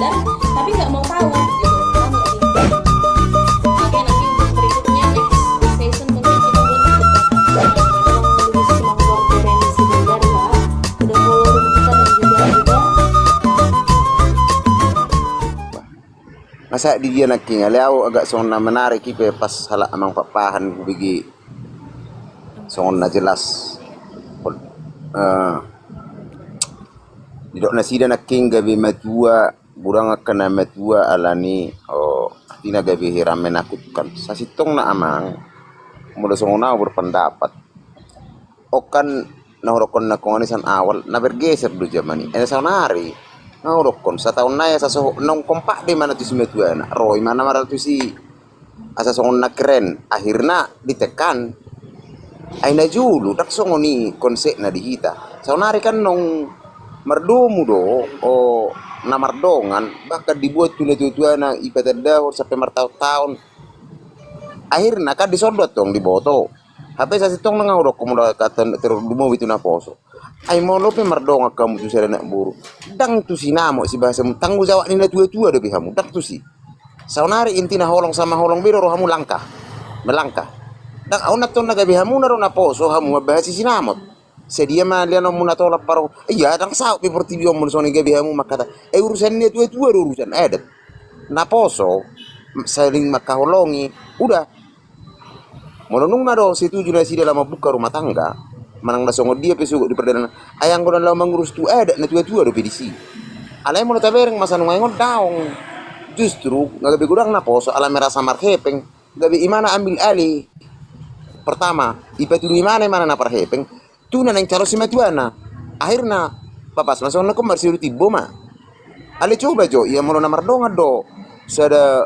sadar tapi nggak mau tahu gitu. Paham nggak sih? Oke, nanti untuk berikutnya next session mungkin kita buat lebih semangat Renzi Bulgar ya. Udah follow kita dan juga Masa di dia nak king aliau agak sona menarik kipe pas halak amang papahan bigi sona jelas. Didok nasi dan nak king gabi matua burang kena matua alani tina gabi hiram menakutkan. Sasitong na amang mula sona berpendapat. Okan nahorokon na kung anisan awal na bergeser do jamani. Sa nari nahorokon sa taon na ya sa nung kompak di mana tu si matua na roy mana mara tu si asa songon na keren akhirna ditekan ay na julu dak songon ni konsep na dihita. Sa nari kan nung mardomu do o na mardongan bakal dibuat tulia-tulia na ipatadahor sampai martaw-tahun akhirnya kan disodot dong di boto habis sa sitong nangawrok kumula katan terdumo itu na poso ay mo lope mardonga kamu tu sa nak buru dang tu sinamo si bahasa mo tanggung jawab ni na tua-tua do bihamu dang tu si saunari inti na holong sama holong biro hamu langkah melangkah dang au na to na gabihamu na ro na poso hamu bahasa sinamot sedia maliano muna tola paro iya dang sao pe portibio mun soni gabi hamu makata urusan ni tua-tua urusan edet na poso saling makaholongi udah mononung na do situ juna si dalam buka rumah tangga manang na songo dia pesugo di perdana ayang godan law mangurus tu edet na tua-tua do pedisi alay mo tabereng masanung ngon daong justru ngagabi gudang na poso ala merasa marhepeng gabi imana ambil alih pertama ipatu imana na parhepeng tuna nang caro si matuana akhirnya papas masuk na komersi uti boma ale coba jo ia mau na mardonga do sada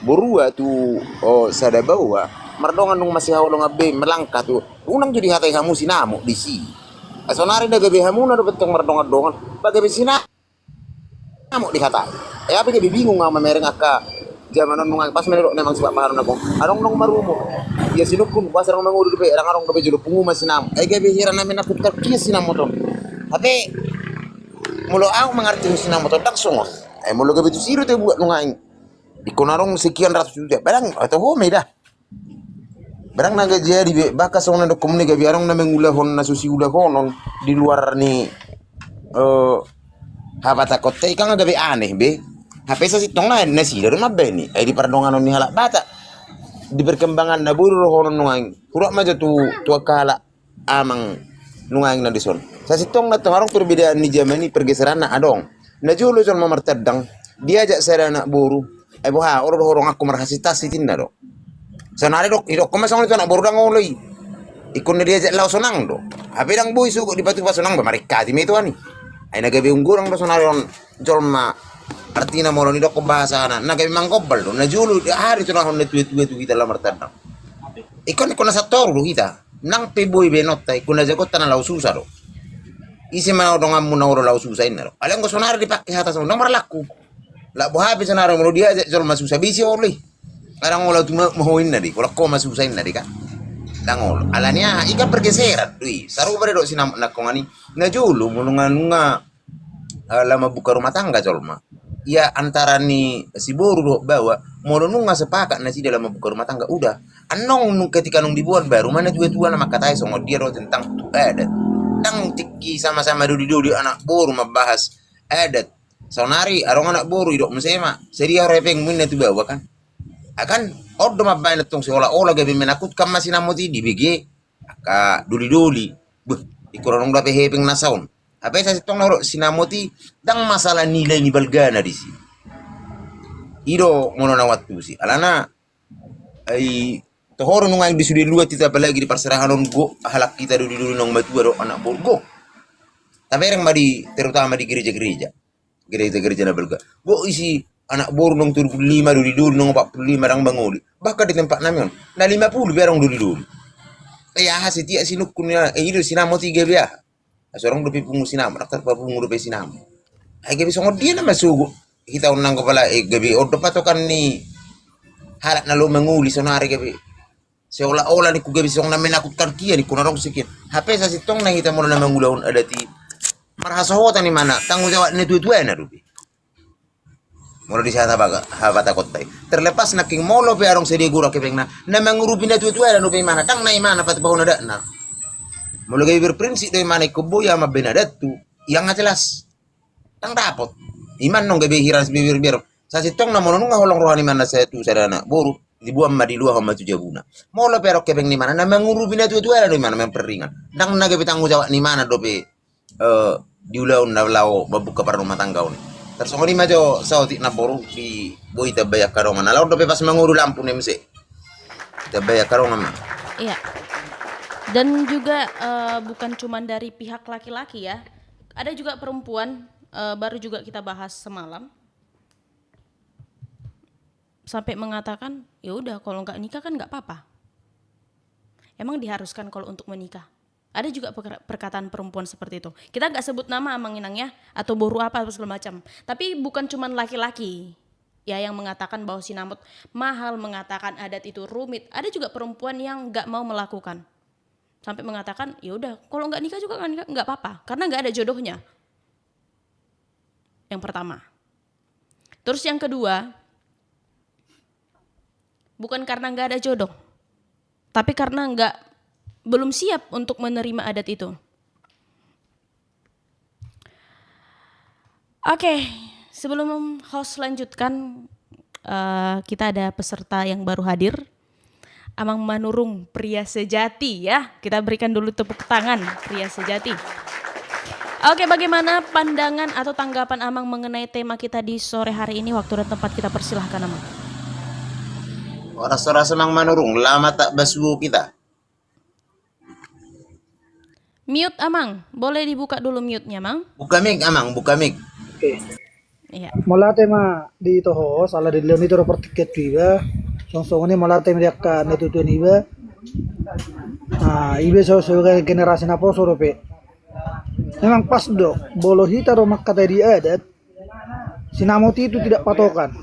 borua tu sada bawa mardonga nung masih hawlo ngabe melangkah tu unang jadi hatai hamu sinamo di si asonari na gabi hamu na do betong mardonga dongan bagabe sinamo di hatai apa gabi bingung ngama mereng aka zaman nung pas menero memang sebab paharon ako anong nung marumo ya sinukun pasar nung mangudu pe arang gabe julu pungu masinam gabe hira namin ako kia sinamo to tapi mulo ang mengerti sinamo to dak songon mulo gabe tu siru te buat nungaing ikonarong sekian ratus juta barang atau home dah barang naga jadi be baka songon do komune gabe arang na mengulahon na susi ulahon di luar ni habata kote ikang gabe aneh be HP sa sitong na nasi dari mabeni ay di pardongan ni halak bata di perkembangan na buru honon nungang kurang maja tu kala amang nungang na dison sa sitong na to harong perbedaan ni zaman ni pergeseran na adong na julo son mamartadang diajak saya anak buru ay buha horong aku marhasitas sitin na do sanari dok idok kumasong itu anak buru dang olay ikon na diajak law sonang do HP dang boy sugo di batu sonang ba marikati me itu ani ay nagabi unggurang do sonari on jolma artinya mau ni dok bahasa na kami mangkobal do na julu hari tu nahon tu kita lamar tanang ikon sa toru kita nang peboy benot tay kuna jagot tanah lau susah do isi mana dong amu na oro lau susah inaro alang ko sonar dipakai atas nomor laku la buha be sonar mo dia jol masusah bisi oleh arang ola tu mahoin na di ko ko masusah na di ka dangol alanya ikan pergeseran dui saru bare do sinam na kongani na julu mulungan nga lama buka rumah tangga jolma ya antara ni si boru bawa mau nunga sepakat nasi dalam buka rumah tangga udah anong ketika nung dibuat baru mana tua nama katai songo dia do tentang tu adat tang tiki sama-sama dudi anak boru membahas adat sonari arong anak boru idok mesema sedia repeng minna tu bawa kan akan ordo mabain tong seolah-olah gabi menakutkan masih namoti di BG aka duli ikurang dapat hepeng nasaun apa yang saya tong naro sinamoti dang masalah nilai ni balgana di sini. Ido mono na waktu si alana ai tohoro nung ang disudi luat kita apalagi di perserahan go halak kita dulu nong batu ado anak borgo. Tapi yang madi terutama di gereja na belga. Go isi anak bor nong 75 dulu nong 45 rang bangoli. Bahkan di tempat namin na 50 berang dulu. Kaya hasil tiak sinukun ido sinamoti gebia. Asorong dopi pungu sinam, raktar pa pungu dopi sinam. Ay gabi songod dia na masugo. Kita unang ko pala gabi ordo patokan ni halak na lo manguli sonari gabi. Seolah-olah ni ku gabi song na menakutkan kia ni kunarong sikit. HP sa sitong na kita mo na mangulahon adati marhasahota ni mana tanggung jawab ni tuwe na rubi. Mula di sana baga habata kotai. Terlepas na king molo pe arong sedigura kepeng na mangurupi na tuwe na rubi mana tang na imana pati bahuna da na. Mula gay berprinsip do imana ikubo ya mabenadat tu yang jelas. Tang dapat. Iman nong gabe hiras bibir biar. Sa sitong na mono nga holong rohani mana sa tu sadana boru dibuang madilua hama tu jabuna. Molo pe arok kepeng ni mana na mangurupi na tuwe na do imana memperingan. Tang na gabe tanggung jawab ni mana do pe diulaw na lao mabuka para rumah tangga ni. Terus ngoni majo sautik na boru di boy tabayak karongan. Alaw do pas manguru lampu ni mse. Tabayak karongan. Iya. Dan juga bukan cuma dari pihak laki-laki ya. Ada juga perempuan baru juga kita bahas semalam. Sampai mengatakan, ya udah kalau nggak nikah kan nggak apa-apa. Emang diharuskan kalau untuk menikah? Ada juga perkataan perempuan seperti itu. Kita nggak sebut nama Amang Inang ya, atau boru apa segala macam. Tapi bukan cuma laki-laki ya yang mengatakan bahwa sinamut mahal, mengatakan adat itu rumit. Ada juga perempuan yang nggak mau melakukan. Sampai mengatakan, ya udah kalau nggak nikah juga nggak apa-apa, karena nggak ada jodohnya. Yang pertama. Terus yang kedua, bukan karena nggak ada jodoh, tapi karena belum siap untuk menerima adat itu. Oke, sebelum host lanjutkan, kita ada peserta yang baru hadir. Amang Manurung, pria sejati ya. Kita berikan dulu tepuk tangan, pria sejati. Oke, bagaimana pandangan atau tanggapan Amang mengenai tema kita di sore hari ini? Waktu dan tempat kita persilahkan Amang. Rasa-rasa Mang Manurung, lama tak basuh kita. Mute Amang, boleh dibuka dulu mute-nya Mang? Buka mic Amang, buka mic. Oke. Iya. Mola tema di toho sala di leoni toro pertiket tiba. Song ini mola tema dia ka netutu iba. Ibe sebagai generasi napo sorope. Memang pas dok, bolo hita ro makata di adat. Sinamoti itu tidak patokan.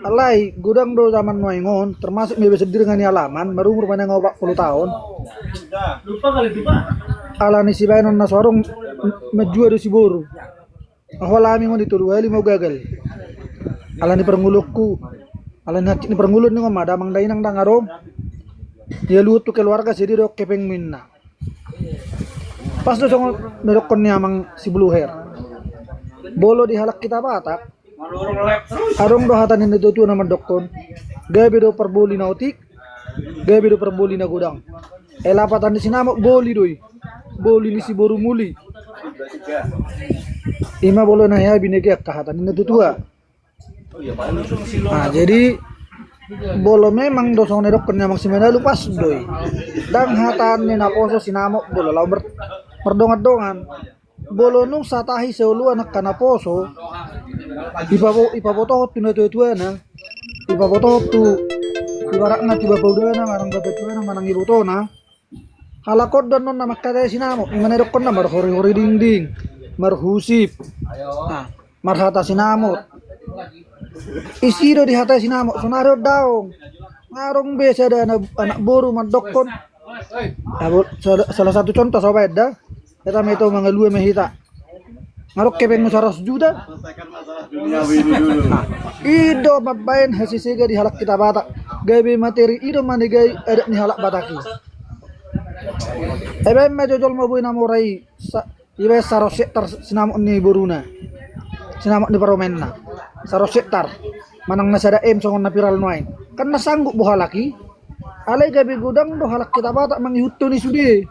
Alai gudang do zaman noingon termasuk bebas sendiri dengan halaman baru umur mana 40 tahun. Lupa kali itu Pak. Ala ni si bayanon na sorong majua do si boru. Awala mi ngon itu 25 gagal. Ala ni perngulukku. Ala ni perngulun ni ngoma damang dainang dangarom. Dia lutu keluarga sedi do kepeng minna. Pas do song nedokon ni amang si bluher. Bolo di halak kita Batak. Arong do hatanin itu tu nama dokon. Gabe do perboli nautik. Gabe do perboli na gudang. Elapatan di sinamok boli doi. Boli ni si boru muli. Ima bolo na ya bineke kahatanin itu tua. Jadi bolo memang dosong nedokon yang maksimal lupas doi. Dan hatanin naposo sinamok bolo lau perdongan-dongan. Bolo nung satahi seulu anak kanaposo. Ipabotohot tu na tuwa na. Ipabotohot tu ibarak na tiba paudana marang babetuana manang ibutona. Halakot dan non nama kata sinamo. Imanedok kon na marhori-hori dingding. Marhusip. Marhata sinamo. Isido di hata sinamo. Sonaro daong. Ngarong besa ada anak boru mandokon. Salah satu contoh sobat dah. Kita meto mangalua mehita. Ngarok kepeng 100 juta. Ido mabain hasisiga di halak kita Batak. Gabe materi ido manigay ada ni halak Bataki. Ebe majojol mabuy na moray ibe sarosektar sinamok ni Boruna. Sinamok ni Paromenna. Sarosektar. Manang nasada songon na piral noain. Kan nasanggup bu halaki. Alay gabe gudang do halak kita Batak mangihutto ni sudi.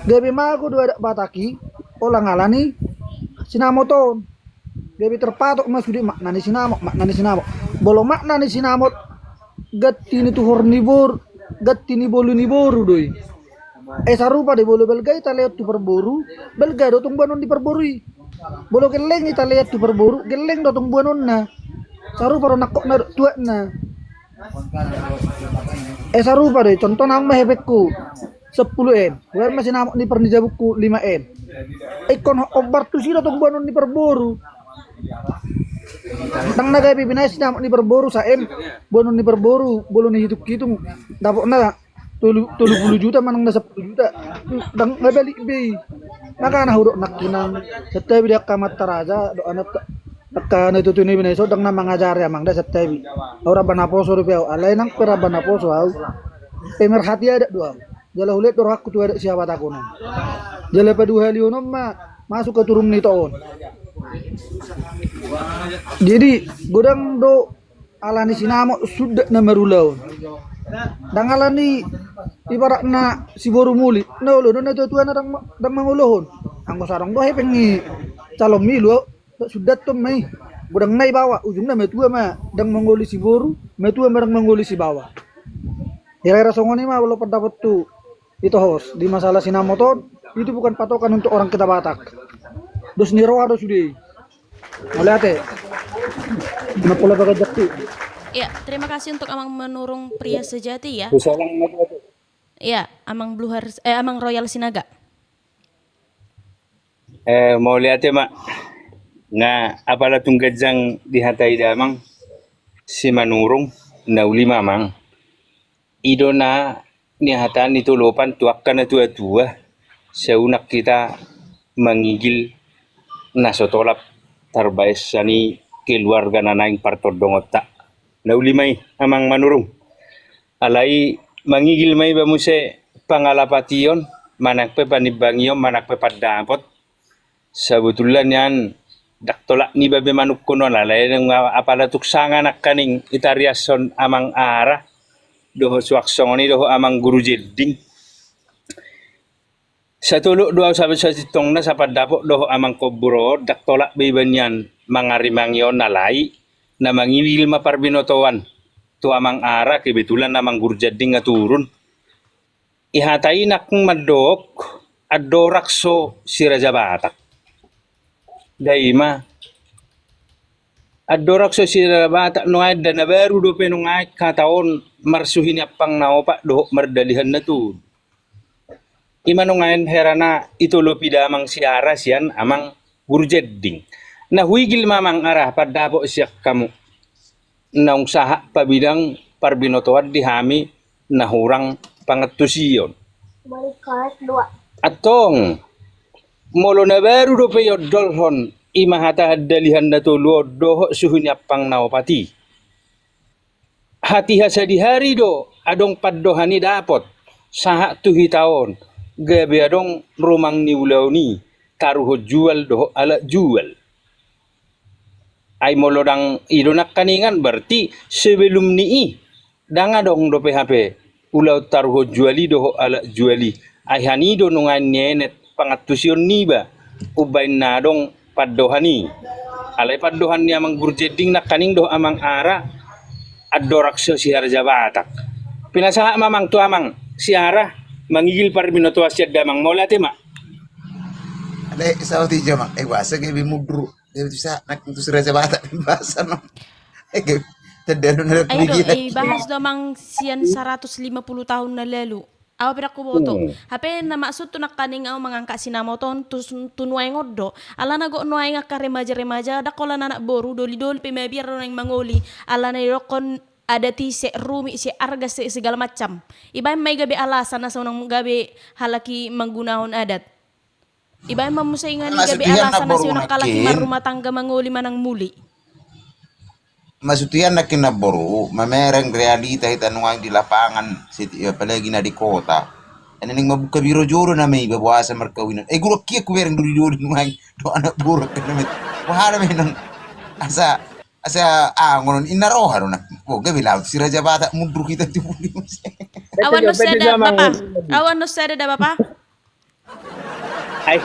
Gabi mago do ada Bataki, olang alani sinamoton. Gabi terpatok mas sudi makna ni sinamok. Bolo makna ni sinamot gatti ni tu hornibor, gatti ni bolu ni boru doi. Sarupa de bolo belgai taleot tu perboru, belga do tung banon di perborui. Bolo geleng ni taleot tu perboru, geleng do tung banon na. Sarupa ro nakok na tuak na. Sarupa doi contoh nama hebekku. 10 N. Wer masih namok ni pernija buku 5 N. Ikon obar tu sira tong banon ni perboru. Tang naga pipinay si namok ni perboru sa M. Bonon ni perboru, bolon ni hidup kitung. Dapok na puluh juta manang na 10 juta. Dang ngabalik be. Nakana hurok nakinang setabi dia kamat taraja do anak Taka na tutuni bineso dang na mga jari amang da setabi. Ora banaposo rupiao. Alay nang pera banaposo au. Pemerhati ada dua. Jala hulet tor hakku tu ada siapa takono. Jala padu haliono masuk ke turun ni taon. Jadi godang do alani sinamo sudah na merulau. Dang alani ibarat na si boru muli. No lo na tuan na dang mangulohon. Anggo sarong do he pengi calon milu sudah tuh mai. Godang nai bawa ujungnya metua dang mangoli si boru, metua merang mangoli si bawa. Kira-kira songoni mah kalau pendapat tuh itu host di masalah sinamoton itu bukan patokan untuk orang kita Batak. Dos niro ada sudah. Mulai ate. Napola baga jakti. Ya, terima kasih untuk Amang Menurung Pria Sejati ya. Ya, Amang Amang Royal Sinaga. Mau lihat ya mak, na apala tung gajang dihatai damang si Manurung na uli mamang. Ido na nihatan itu lopan tuakan na tua-tua seunak kita mangigil na sotolap tarbais sani keluarga na naing partodongot ta. Na uli may amang Manurung. Alai mangigil may ba mo se pangalapation manakpe panibangyo manakpe padapot. Sebetulnya yan daktolak ni babe manuk kuno lalay ng apala tuksangan nak kaning itariason amang ara doho suaksong ni doho amang guru jedding sa tulok doa sabi sa sitong na sa padapok doho amang koburo daktolak babe yan mangarimangyon nalay na mangiwil maparbinotowan to amang ara kebetulan amang guru jedding nga turun ihatay nak madok adorakso si Raja Batak. Daima adorak so sila bata nungay da na baru do penungay kataon marsuhin apang naopa do merdalihan na tu. Imanungayan herana ito lopidamang siara siyan amang gurjedding. Na huigil mamang arah padapo siya kamu. Naung saha pabidang parbinotoad dihami na hurang pangatusiyon. Atong molo na baru do peyo dolhon imahata dalihan na tulo doho suhunya pang naopati. Hati hasa di hari do adong paddohani dapot saha tuhi taon gabi adong rumang ni ulaw ni taruho jual doho ala jual. Ay molo dang idonak kaningan berarti sebelum ni dang adong do PHP ulaw taruho juali doho ala juali. Ay hanido nungan nienet pangatusyon ni ba ubay na dong paddohani alay paddohan ni amang gurjedding na kaning do amang ara adorakso si Raja Batak pinasaha mamang tu amang si ara mangigil parbinoto asya damang molate ma Ada sa ti jama wasa ke bi mudru dia bisa nak tu Raja Batak bahasa no ke tedero na Ay bahas do amang siyan 150 tahun na lalu. Awa pira ko boto. Hape na maksud tu nak kaning au mangangka sinamoton tunuay ngodo. Ala na go nuay nga ka remaja da kola na boru doli-doli pe mabir nang mangoli. Ala na irokon ada ti se rumi se arga se segala macam. Iba may gabi alasan na sa nang gabi halaki manggunahon adat. Iba mamusay nga ni gabi alasan na sa kalaki marumah tangga mangoli manang muli. Masutian na kinaboru, mamerang realita hitanungan di lapangan, palagi na di kota. Ano nang mabuka biro juro na may babawasan markawinan. Guro kia kuwerang duri-duri nung do anak buruk ka namin. Wahara may nang asa ngonon inaroha ron. Gabi laut si Raja Batak mudro kita tibuli mo siya. Awan no sada bapa. Awan no sada da bapa. ay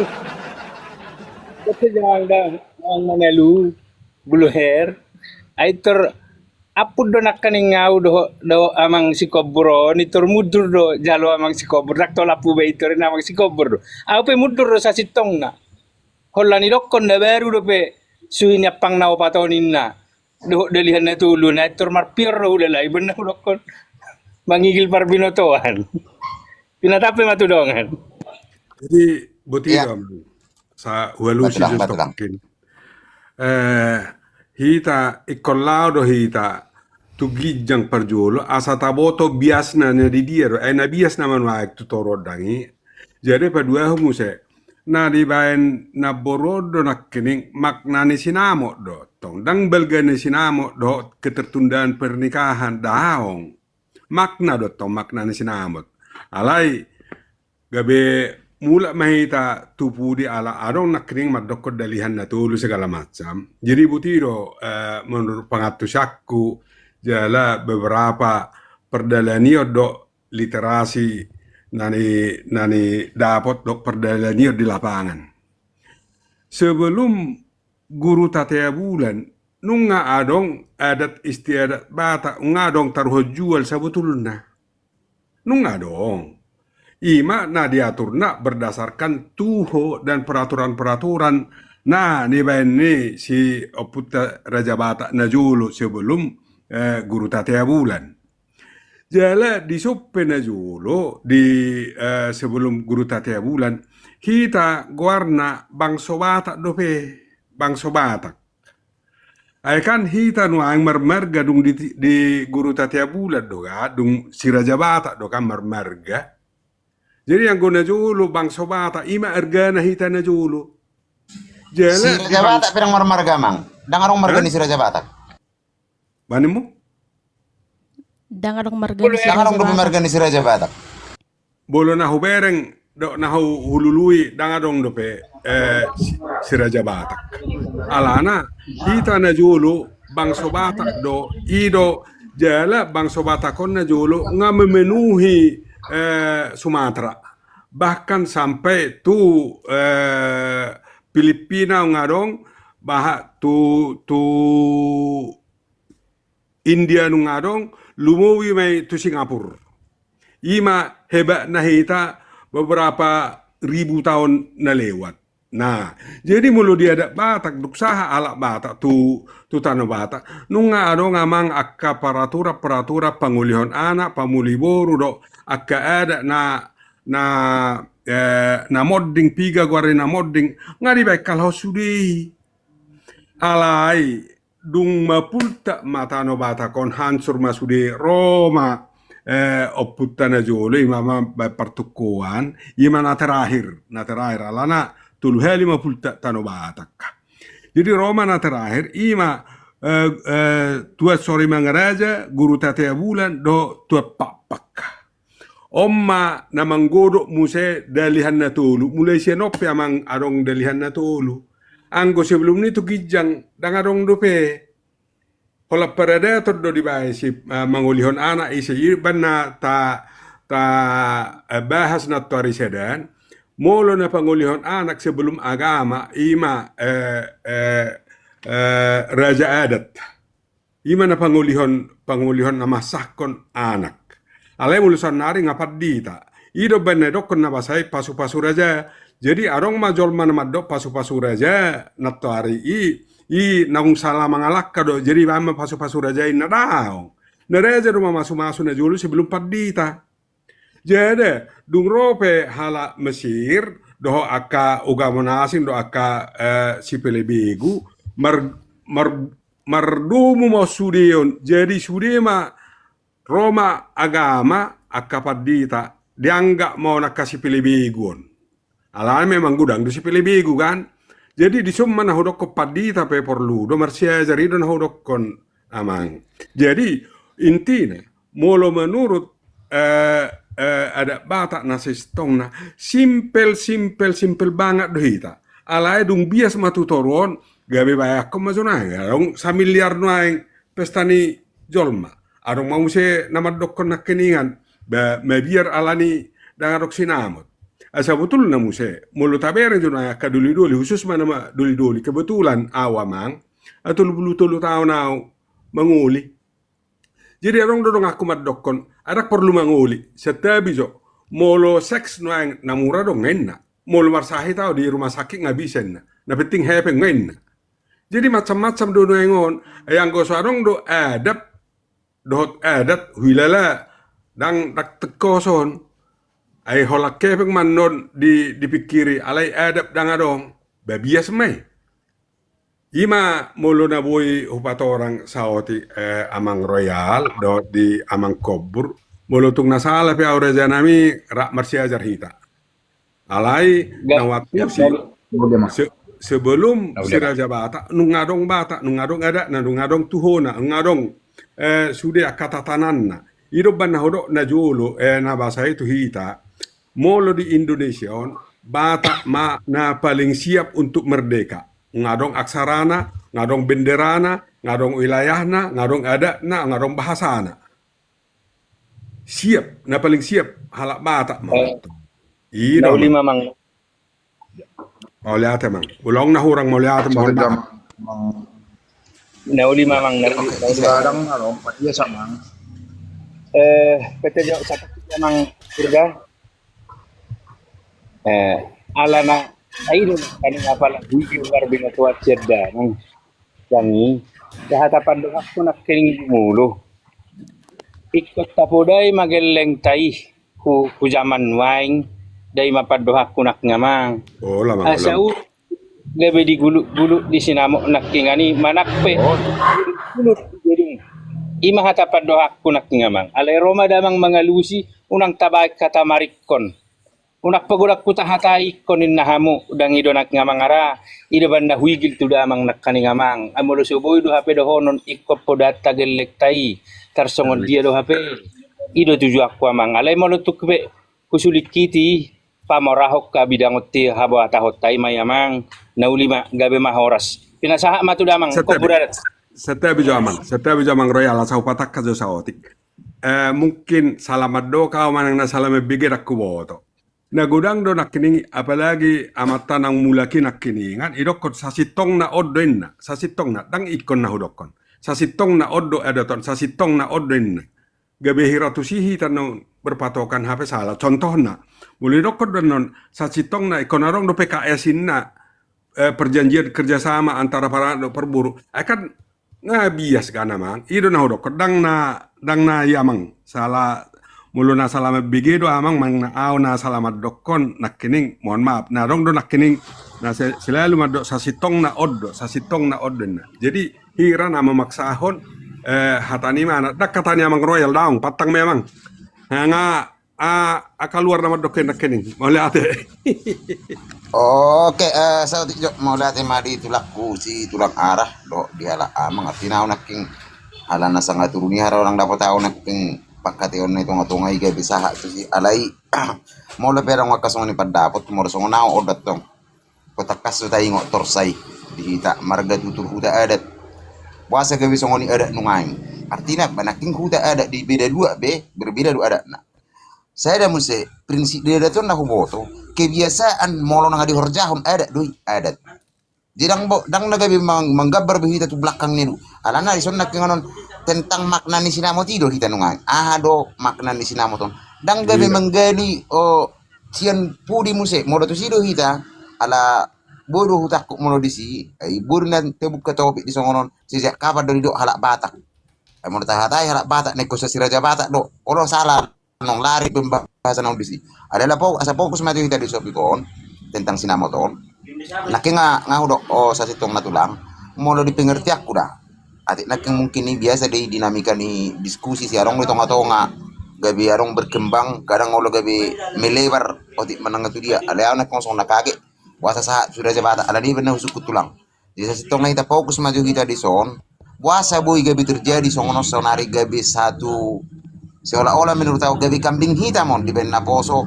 kasi jang da ang manelu buluher ay tor apud do nakaning ngaw do amang si kobro ni tor mudur do jalo amang si kobro dak tolak pu be tor amang si kobro aw pe mudur do sa sitong na hollani dokkon na baru do pe suinya pang naw patonin na do dalihan na tulo na tor marpior do lalay ben na dokkon mangigil parbinotoan pinatape matudongan. Jadi buti Ya. sa walusi Betulang. stokin. Hita ikolao do hita tu gijang parjolo asa taboto biasna na di dia na bias na manwaik tu torodangi jadi padua humuse na di bayan na borodo na kening maknani sinamo do tong dang belgane sinamo do ketertundaan pernikahan daong makna do tong maknani sinamo alai gabe mula mahita tupu di ala adong nakring madokot dalihan na tulu segala macam. Jadi butiro menurut pengatusakku jala beberapa perdalanio do literasi nani dapat do perdalanio di lapangan. Sebelum guru tatea bulan nunga adong adat istiadat Batak ngadong taruh jual sebetulnya. Nunga dong. Ima na diatur na berdasarkan tuho dan peraturan-peraturan na ni si Oputa Raja Batak Najulu sebelum guru tatea bulan. Jala di soppe Najulu di sebelum guru tatea bulan kita guarna bangso Batak dope bangso Batak. Ay kan hita nuang marmarga dung di guru tatea bulan doga dung si Raja Batak do kan marmarga. Jadi yang guna julu bangsa Batak ima ergana hita na julu. Si Raja Batak pirang marmarga mang. Dangarong marga ni si Raja Batak. Manimu? Dangarong marga ni si Dangarong Raja marga ni si Raja Batak. Bolo na hubereng do na hulului dangarong dope si Raja Batak. Alana hita na julu bangsa Batak do ido jala bangsa Batak kon na julu nga memenuhi Sumatera bahkan sampai tu Filipina ngadong bahak tu India ngadong lumuwi may tu Singapura ima hebat na hita beberapa ribu tahun na lewat. Nah, jadi mulu dia ada Batak duksaha alak Batak tu tanah Batak nunga ado ngamang akka paratura pangulihon anak pamuli boru do akka ada na modding piga guare na modding ngari baik kalau sudi alai dung mapulta matano Batak kon hancur masude Roma oputana jole mama pertukuan imana terakhir alana tulu heli mapulta tano Batak. Jadi Roma na terakhir ima tua sore mangaraja guru tatea bulan do tua papak. Omma na manggodok muse dalihan na tolu mulai sianope amang arong dalihan na tolu. Anggo sebelum itu gijang dangarong dope. Hola predator do dibae si mangolihon anak isi irban na ta bahas na tuari sedan. Molo na pangulihon anak sebelum agama ima raja adat. Ima na pangulihon na masakon anak. Alay mulusan nari ngapat dita. Ido benedok na basay pasu-pasu raja. Jadi arong majol manamadok pasu-pasu raja nato hari i naung salah mangalak kado. Jadi mama pasu-pasu raja ina daong. Na raja rumah masu-masu na julu sebelum padita. Jadi dung rope hala Mesir doho aka ugama nasing do aka sipele begu mardumu mau sudion jadi sudema Roma agama aka padita dianggap mau nak kasih pilih beguon alane memang gudang di sipele begu kan jadi di summa na hodok ko padita pe perlu do marsia jari do na hodok kon amang jadi intinya molo menurut ada Batak nasi stong na simpel banget dohita alai dung bias matu toron gabe bayak ko mazona dong samiliar noaing pestani jolma arong mau se nama dokon nak keningan biar alani dangarok sinamot asa betul na muse mulu tabere jona ka duli khusus mana duli kebetulan awamang atau tulu tahun menguli. Jadi orang dodong aku madokon ada perlu manguli setiap biso molo seks noang namura dong enna molo marsahi tau di rumah sakit nggak bisa na penting happy enna jadi macam-macam do noengon yang go sarong do adat hilala dang dak tekoson ai holak kepeng manon dipikiri alai adab dang adong babias mai Ima mulu na boy hupatorang saoti amang royal do di amang kobur mulu tung nasala pe aure janami rak marsia jarhita. Alai na waktu si sebelum si Raja Batak nungadong ada na nungadong tuhona nungadong sudah kata tananna ido banna hodok na jolo na bahasa itu hita molo di Indonesia Batak ma na paling siap untuk merdeka ngadong aksarana ngadong benderana ngadong wilayahna ngadong adatna ngadong bahasana siap na paling siap halak Batak ma Na ulima mang Mauliate mang. Ulong na hurang mauliate mo na. na ulima mang Sekarang dia sama. Kata jawab satu mang surga. Ala na ay doon kaning apala video luar binga tuat cerda nang yangi hatapan doon ako nakining mulo. Ikot tapodai mageleng tai ku zaman waing dai mapadohak kunak ngamang. Oh, lamang. Asau gabe di gulu di sinamo nakingani manakpe. Gulut jadi ima hatapan dohak kunak ngamang. Alay Roma damang mga lusi unang tabay kata marikon. Unak pagurak kutahatai konin nahamu udang idonak ngamang ara. Ida banda huigil tu damang nakani ngamang. Amulo suboy do hape dohonon ikop podat tagelek tai. Tarsongon dia do hape. Ido tuju aku amang. Alay molo tukbe kusulit kiti. Pamorahok ka bidangot ti habo atahot tay mayamang naulima gabe mahoras pinasaha matu damang koburat Setiap jamang royal asau patak kajo saotik. Mungkin salamat do kau manang na salame bigir aku boto. Na gudang do nakining apalagi amatan ang mulaki nakiningan idokot sasitong na odoin na sasitong na dang ikon na hudokon sasitong na odo edaton sasitong na odoin na gabe hiratusihi tanong berpatokan HP salah contohnya mulai dokter dan non sasitong na ikonarong do PKS na perjanjian kerjasama antara para perburu akan ngabias kana mang ido na dokter dang na yamang salah mulu na salama bigedo amang mang na aw na salamat dokon nakining mohon maaf na dong do nakining na selalu madok sasitong na na jadi hira na memaksahon hatani mana dak katanya mang royal daung patang memang nga keluar nama doken kening mau lihat Oke, saya mau lihat madi tulak kusi tulak arah do diala amang artina naking halana sangat turuni hara orang dapat tahu naking pakateon na itong atungay gabi saha to si alay mo la perang wakasong ni padapot mo song na odat tong kotakas to tayo torsay dihita marga tutur huda adat wasa gabi song ni adat nungain artinya banaking huda adat di beda dua berbeda dua adat na saya dah mesti prinsip dia tu nak boto kebiasaan molo nang di horjahon adat doi adat Jirang dang nagabi manggabar behita tu belakang niru. Alana ison nak nganon tentang makna ni sinamo tido kita nungan. Do makna ni sinamo ton. Dang gabi manggali sian pudi muse modo tu sido hita ala bodo hutak mono disi ay burnan tebuk ka topik di songonon sejak kapan dari do halak batak. Ay mono tahatai halak batak negosiasi raja batak do. Olo salah nong lari pembahasan nong disi. Adalah asa fokus maju hita di sopikon tentang sinamo ton. Laki nga hudok sa sitong natulang molo di pengerti aku dah atik naking mungkin ni biasa di dinamika ni diskusi si arong itong nga gabi arong berkembang kadang ngolo gabi melebar otik menang itu dia alayaw na konsong nakage wasa sa sudah jabata ala di benar usuk tulang di sa sitong na kita fokus maju kita di son wasa boy gabi terjadi songono sonari gabi satu seolah-olah menurut aku gabi kambing hitamon di benna poso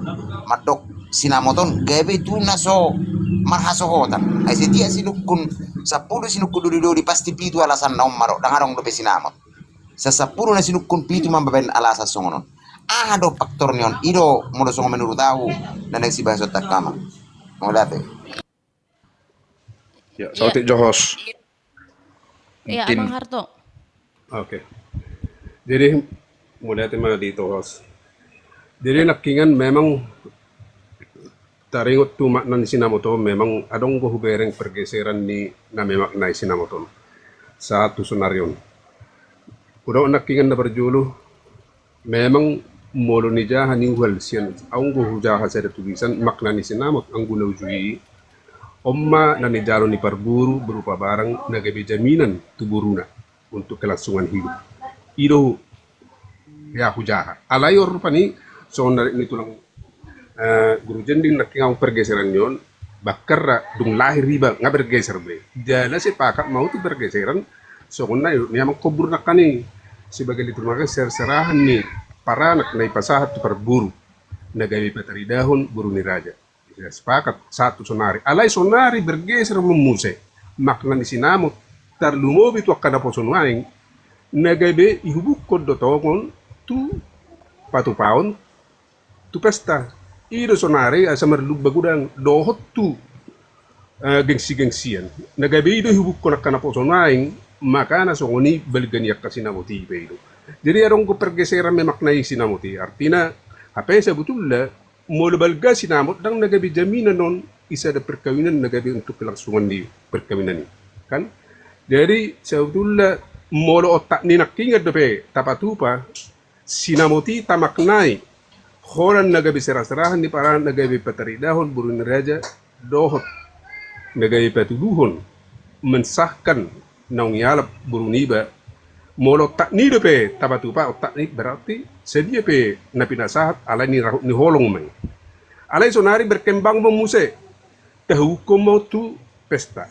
madok sinamoton gabi tuna so marhasohotan ay setia sinukun 10 sinukun duri pasti pitu alasan na umaro dangarong do pesinamot sa 10 na sinukun pitu mambaben alasan songonon do faktor nyon ido modo songo menurut tahu na nagsibahas otak kama mo dati Ya, sautik Johos. Iya, Mungkin- Abang Harto. Oke. Jadi mulai tema dito host. Jadi nakingan memang taringot tu makna ni sinamoto memang adong go hubereng pergeseran ni na memakna sinamoto sa tusunaryon. Udah nakingan na berjulu memang molo ni jahan ni wal sian ang go hujaha sa tulisan makna ni sinamot ang gulaw jui Omma na ni jalo ni parburu berupa barang nagabi jaminan tuburuna untuk kelangsungan hidup. Ido ya hujaha. Alayor pani so ini tulang guru jending nakingang pergeseran yon bakar dung lahir riba nga bergeser be. Jala sepakat mau tu bergeseran so na memang kubur nakani sebagai liturmakan serahan ni para anak na ipasahat tu parburu nagabi patari dahon buru ni raja. Sepakat satu sonari. Alai sonari bergeser memuse. Makna ni sinamot tarlumobi tu akana posonuaing nagabe ihubuk kod dotongon tu patu paon tu pesta. Ido sonari asa merlub bagudang dohot tu gengsi-gengsian. Nagabe ido ihubuk kod akana posonuaing makana songoni baliganiak kasinamoti ido. Jadi adong ko pergeseran memaknai sinamoti. Artinya apa sebetulnya mau balga sinamot dang nagabi jaminan non isa ada perkawinan nagabi untuk kelangsungan di perkawinan ini kan. Jadi sebetulnya molo otak ni nakingat dope tapatupa sinamoti tamaknai horan nagabi serah-serahan di para nagabi patari dahon burun raja dohot nagabi patuduhon mensahkan naung yalap burun iba molo tak ni dope tapatupa otak ni berarti sedia pe napi nasahat alai ni holong mai. Alai sonari berkembang memuse terhukum mau tu pesta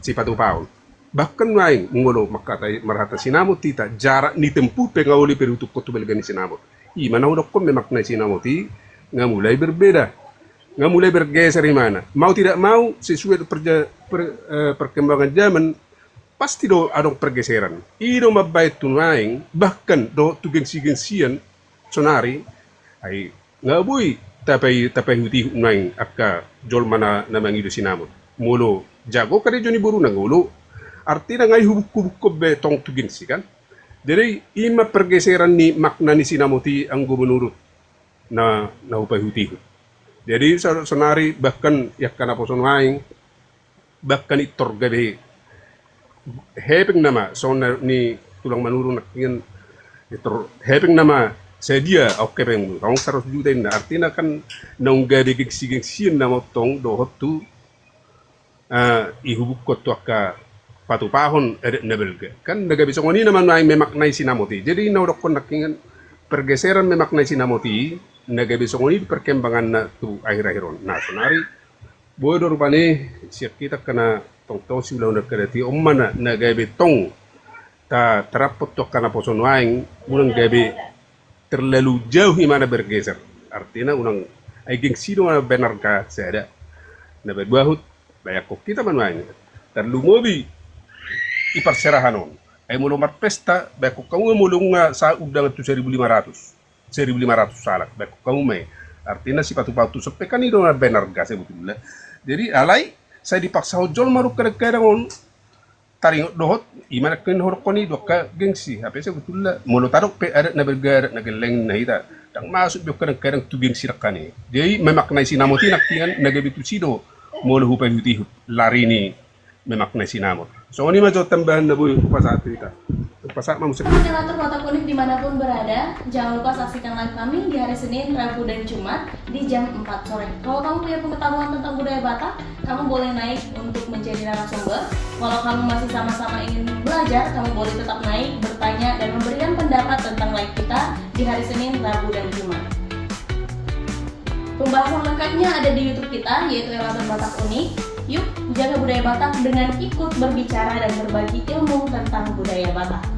si patu paul. Bahkan lain ngolo makatai marhata sinamot tita jarak ni tempuh pengauli perutuk kotu belgani sinamot. I mana udah kon memaknai sinamoti nggak mulai berbeda. Nggak mulai bergeser di mana. Mau tidak mau sesuai perkembangan zaman pasti do ada pergeseran. Ido mabait tunaing bahkan do tu gengsi-gengsian sonari ai ngabui tapi huti naing akka jol mana namang ido sinamot. Mulo jago kare joni buru nangulo. Artinya ngai hubuk-hubuk be tong tu gengsi kan. Jadi ima pergeseran ni makna ni sinamoti ang gubernur na upai huti. Jadi sonari bahkan yakkan apa sonaing bahkan itor gabe hepeng nama sonar ni tulang manurun nakingen itor hepeng nama sedia oke peng kaung 100 juta ini artinya kan naung gabe gengsi-gengsian nama tong dohot tu ihubuk kotu akka patu pahon edek nebelga kan naga bisa ngoni naman ay memaknai sinamoti. Jadi naudok kon nakingen pergeseran memaknai sinamoti naga bisa ngoni perkembangan na tu akhir-akhiron. Nah sonari bodo rupane siap kita kena tong si ulah udah kedati omana naga betong ta terapot tok kana poson waing unang gabe terlalu jauh mana bergeser. Artinya unang ay gengsi do benar ka sada na berbahut bayak kok kita manuaing terlalu mobi iparserahanon ay mulumar pesta beko kamu mulung sa udang tu 1500 salak beko kamu may artinya si patu-patu sepe kan itu benar gas sebetulnya. Jadi alai saya dipaksa hojol maruk kadang-kadang taring dohot imana ken horkoni doka gengsi apa sebetulnya mulu taruk pe ada na bergara na geleng na ita dang masuk do kadang-kadang tu gengsi rakani. Jadi memaknai sinamoti nakian nagabitu sido mulu hupai huti lari ni memaknai sinamot. So ini mah tambahan na bu pasaat kita. Pasaat mau Relator Watak Unik dimanapun berada, jangan lupa saksikan live kami di hari Senin, Rabu, dan Jumat di jam 4 sore. Kalau kamu punya pengetahuan tentang budaya Batak, kamu boleh naik untuk menjadi narasumber. Kalau kamu masih sama-sama ingin belajar, kamu boleh tetap naik, bertanya, dan memberikan pendapat tentang live kita di hari Senin, Rabu, dan Jumat. Pembahasan lengkapnya ada di YouTube kita, yaitu Relator Batak Unik. Yuk, jaga budaya Batak dengan ikut berbicara dan berbagi ilmu tentang budaya Batak.